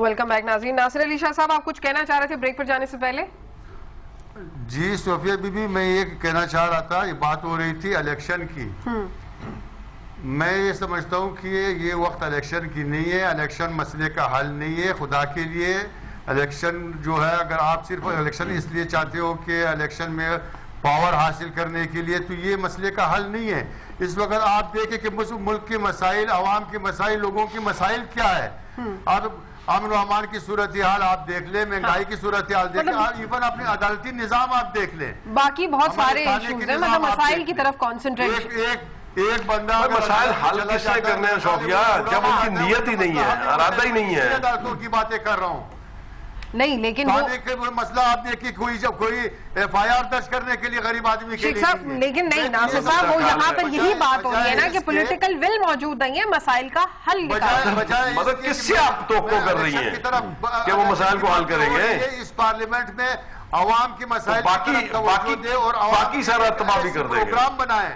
Welcome back ناظرین. ناصر علی شاہ صاحب آپ کچھ کہنا چاہ رہے تھے بریک پر جانے سے پہلے؟ جی صوفیہ بی بی، میں یہ کہنا چاہ رہا تھا، یہ بات ہو رہی تھی الیکشن کی. میں یہ سمجھتا ہوں کہ یہ وقت الیکشن کی نہیں ہے، الیکشن مسئلے کا حل نہیں ہے. خدا کے لیے الیکشن جو ہے، اگر آپ صرف الیکشن اس لیے چاہتے ہو کہ الیکشن میں پاور حاصل کرنے کے لیے، تو یہ مسئلے کا حل نہیں ہے. اس وقت آپ دیکھیں کہ ملک کے مسائل، عوام کے مسائل، لوگوں کے مسائل کیا ہے. اب امن و امان کی صورتحال آپ دیکھ لیں، مہنگائی کی صورتحال دیکھ لیں، ایون اپنے عدالتی نظام آپ دیکھ لیں. باقی بہت سارے ایشوز ہیں، مطلب مسائل کی طرف کانسنٹریشن. ایک بندہ مسائل حل کس سے کرنے ہیں صوفیہ، جب ان کی نیت ہی نہیں ہے، ارادہ ہی نہیں ہے. عدالتوں کی باتیں کر رہا ہوں نہیں، لیکن مسئلہ آپ دیکھیں، کوئی ایف آئی آر درج کرنے کے لیے غریب آدمی کے شیخ لیے صاحب، لیکن نہیں ناصر صاحب، وہ یہاں پر یہی بات ہو رہی ہے نا کہ پولیٹیکل ول موجود نہیں ہے مسائل کا حل نکالنے. مطلب کس سے آپ توقع کر رہی ہیں کہ وہ مسائل کو حل کریں گے؟ اس پارلیمنٹ میں عوام کے مسائل باقی سارا تباہ بھی کر دیں گے. پروگرام بنائیں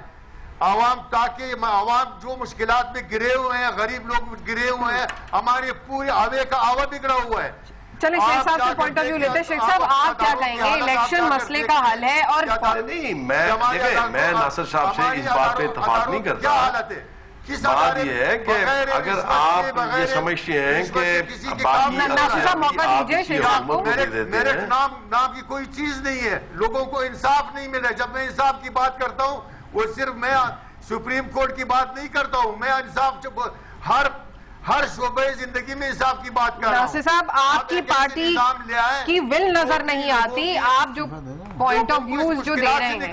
عوام، تاکہ عوام جو مشکلات میں گرے ہوئے ہیں، غریب لوگ گرے ہوئے ہیں، ہمارے پورے آوے کا آوا بگڑا ہوا ہے. چلے شیخ صاحب سے پوائنٹ آف ویو لیتے ہیں. شیخ صاحب آپ کیا کہیں گے؟ الیکشن مسئلے کا حل ہے اور نہیں، میں ناصر صاحب سے اس بات پہ اتفاق نہیں کرتا. بات یہ ہے کہ اگر آپ یہ سمجھتے ہیں کہ ناصر صاحب موقع دیجئے شیخ صاحب کو. میرے نام کی کوئی چیز نہیں ہے، لوگوں کو انصاف نہیں مل رہا. جب میں انصاف کی بات کرتا ہوں، وہ صرف میں سپریم کورٹ کی بات نہیں کرتا ہوں، میں انصاف ہر شعبہ زندگی میں انصاف کی بات کر رہا ہوں. ناصر صاحب، آپ کی پارٹی کی ول نظر نہیں آتی، آپ جو پوائنٹ آف ویوز جو دے رہے ہیں.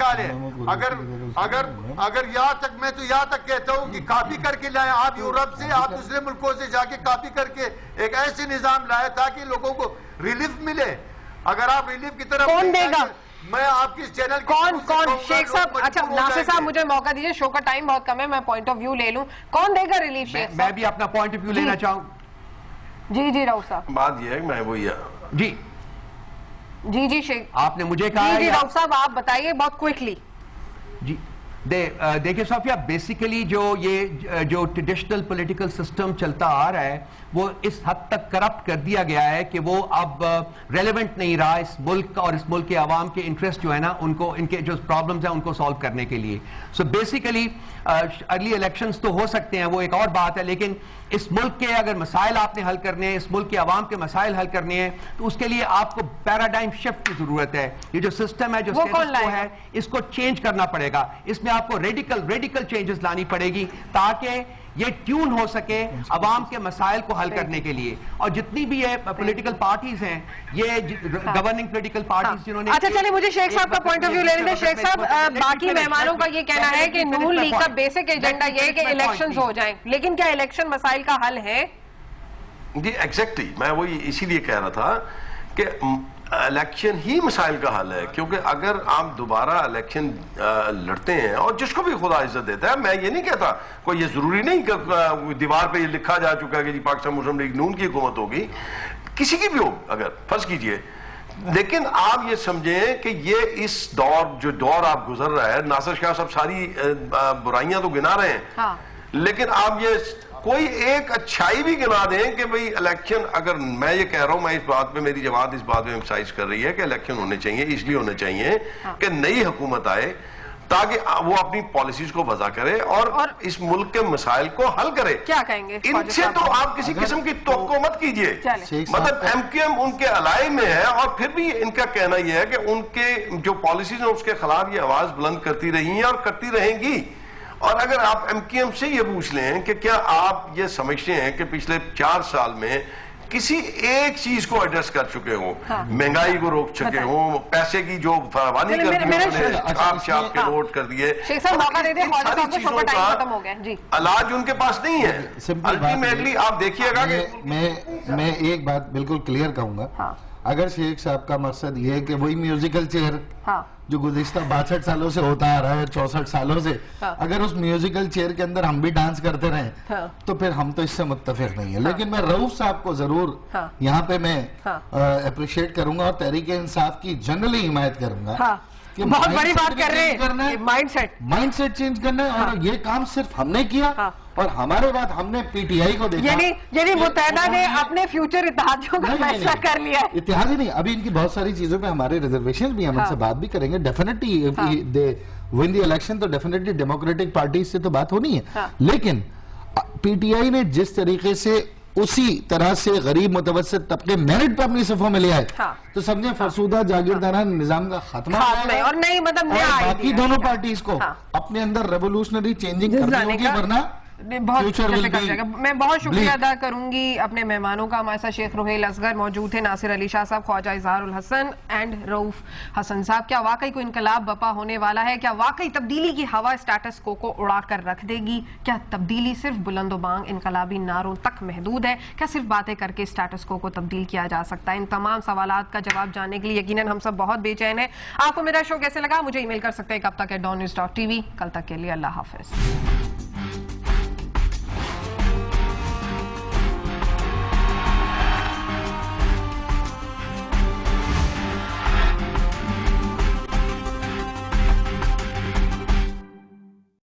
اگر یہاں تک، میں تو یہاں تک کہتا ہوں کہ کاپی کر کے لائیں. آپ یورپ سے، آپ دوسرے ملکوں سے جا کے کاپی کر کے ایک ایسے نظام لائے تاکہ لوگوں کو ریلیف ملے. اگر آپ ریلیف کی طرف کون دے گا؟ میں آپ کی چینل کون شیخ صاحب؟ اچھا ناصر صاحب، مجھے موقع دیجئے، شو کا ٹائم بہت کم ہے، میں پوائنٹ آف ویو لے لوں. کون دے گا ریلیف شیخ صاحب؟ میں بھی اپنا پوائنٹ آف ویو لینا چاہوں. جی رؤف صاحب. بات یہ ہے کہ میں وہی جی شیخ، آپ نے مجھے کہا جی رؤف صاحب آپ بتائیے بہت کوئکلی. جی دیکھیں صوفیہ، بیسیکلی جو ٹریڈیشنل پولیٹیکل سسٹم چلتا آ رہا ہے، وہ اس حد تک کرپٹ کر دیا گیا ہے کہ وہ اب ریلیونٹ نہیں رہا اس ملک اور اس ملک کے عوام کے انٹرسٹ جو ہے نا، ان کے جو پرابلمز ہیں ان کو سالو کرنے کے لیے. سو بیسیکلی ارلی الیکشنز تو ہو سکتے ہیں، وہ ایک اور بات ہے، لیکن اس ملک کے اگر مسائل آپ نے حل کرنے ہیں، اس ملک کے عوام کے مسائل حل کرنے ہیں، تو اس کے لیے آپ کو پیراڈائم شفٹ کی ضرورت ہے. یہ جو سسٹم ہے، جو اسٹیٹس کو ہے، اس کو چینج کرنا پڑے گا. اس میں آپ کو ریڈیکل چینجز لانی پڑے گی تاکہ یہ ٹیون ہو سکے عوام کے مسائل کو حل کرنے کے لیے. اور جتنی بھی یہ پولیٹیکل پارٹیز ہیں، یہ گورننگ پولیٹیکل پارٹیز جنہوں نے... اچھا چلے مجھے شیخ صاحب کا پوائنٹ آف ویو لے لیتے. شیخ صاحب، باقی مہمانوں کا یہ کہنا ہے کہ نون لیگ کا بیسک ایجنڈا یہ ہے کہ الیکشنز ہو جائیں، لیکن کیا الیکشن مسائل کا حل ہے؟ جی ایگزیکٹلی، میں وہی اسی لیے کہہ رہا تھا کہ الیکشن ہی مسائل کا حل ہے. کیونکہ اگر آپ دوبارہ الیکشن لڑتے ہیں، اور جس کو بھی خدا عزت دیتا ہے، میں یہ نہیں کہتا کوئی یہ ضروری نہیں کہ دیوار پہ یہ لکھا جا چکا ہے کہ جی پاکستان مسلم لیگ نون کی حکومت ہوگی، کسی کی بھی ہو اگر فرض کیجئے. لیکن آپ یہ سمجھیں کہ یہ اس دور آپ گزر رہا ہے، ناصر شاہ صاحب ساری برائیاں تو گنا رہے ہیں، لیکن آپ یہ کوئی ایک اچھائی بھی گنا دیں کہ بھئی الیکشن، اگر میں یہ کہہ رہا ہوں، میں اس بات پہ، میری جماعت اس بات پہ ایمفسائز کر رہی ہے کہ الیکشن ہونے چاہیے، اس لیے ہونے چاہیے کہ نئی حکومت آئے تاکہ وہ اپنی پالیسیز کو وضع کرے اور اس ملک کے مسائل کو حل کرے. کیا کہیں گے ان سے تو آپ کسی قسم کی توقع مت کیجئے. مطلب ایم کیو ایم ان کے الائی میں ہے، اور پھر بھی ان کا کہنا یہ ہے کہ ان کے جو پالیسیز ہیں اس کے خلاف یہ آواز بلند کرتی رہی ہیں اور کرتی رہیں گی. اور اگر آپ ایم کیو ایم سے یہ پوچھ لیں کہ کیا آپ یہ سمجھتے ہیں کہ پچھلے 4 سال میں کسی ایک چیز کو ایڈریس کر چکے ہوں، مہنگائی کو روک چکے ہوں، پیسے کی جو فراوانی کر دی، چھاپ کے نوٹ کر دیے، ساری چیزوں کا علاج ان کے پاس نہیں ہے. الٹیمیٹلی آپ دیکھیے گا کہ میں ایک بات بالکل کلیئر کہوں گا. اگر شیخ صاحب کا مقصد یہ ہے کہ وہی میوزیکل چیئر جو گزشتہ 62 سالوں سے ہوتا آ رہا ہے، 64 سالوں سے، اگر اس میوزیکل چیئر کے اندر ہم بھی ڈانس کرتے رہیں تو پھر ہم تو اس سے متفق نہیں ہیں. لیکن میں رؤف صاحب کو ضرور یہاں پہ میں اپریشیٹ کروں گا اور تحریک انصاف کی جنرلی حمایت کروں گا بہت بڑی بات کر رہے ہیں، مائنڈ سیٹ چینج کرنا ہے، اور یہ کام صرف ہم نے کیا اور ہمارے بعد ہم نے پی ٹی آئی کو دیکھا، یعنی متحدہ نے اپنے فیوچر اتحادیوں کا فیصلہ کر لیا ہے. اتحادی نہیں، ابھی ان کی بہت ساری چیزوں پہ ہمارے ریزرویشن بھی، ہم ان سے بات بھی کریں گے. Definitely they one the election تو ڈیفینیٹلی ڈیموکریٹک پارٹی سے تو بات ہونی ہے، لیکن پی ٹی آئی نے جس طریقے سے اسی طرح سے غریب متوسط طبقے میرٹ پر اپنی صفوں میں لے آئے تو سمجھے فرسودہ جاگیردارانہ نظام کا خاتمہ ہے، اور نہیں مطلب باقی دونوں پارٹیز کو اپنے اندر ریولوشنری چینجنگ کرنی ہوگی، ورنہ بہت میں بہت شکریہ ادا کروں گی اپنے مہمانوں کا. ہمارے ساتھ شیخ رحیل اصغر موجود تھے، ناصر علی شاہ صاحب، خواجہ اظہار الحسن اینڈ رؤف حسن صاحب. کیا واقعی کوئی انقلاب بپا ہونے والا ہے؟ کیا واقعی تبدیلی کی ہوا اسٹیٹس کو اڑا کر رکھ دے گی؟ کیا تبدیلی صرف بلند و بانگ انقلابی نعروں تک محدود ہے؟ کیا صرف باتیں کر کے اسٹیٹس کو تبدیل کیا جا سکتا ہے؟ ان تمام سوالات کا جواب جاننے کے لیے یقیناً ہم سب بہت بے چین ہیں. آپ کو میرا شو کیسے لگا؟ مجھے ای میل کر سکتے ہیں کب تک @dawnnews.tv. کل تک کے لیے اللہ حافظ.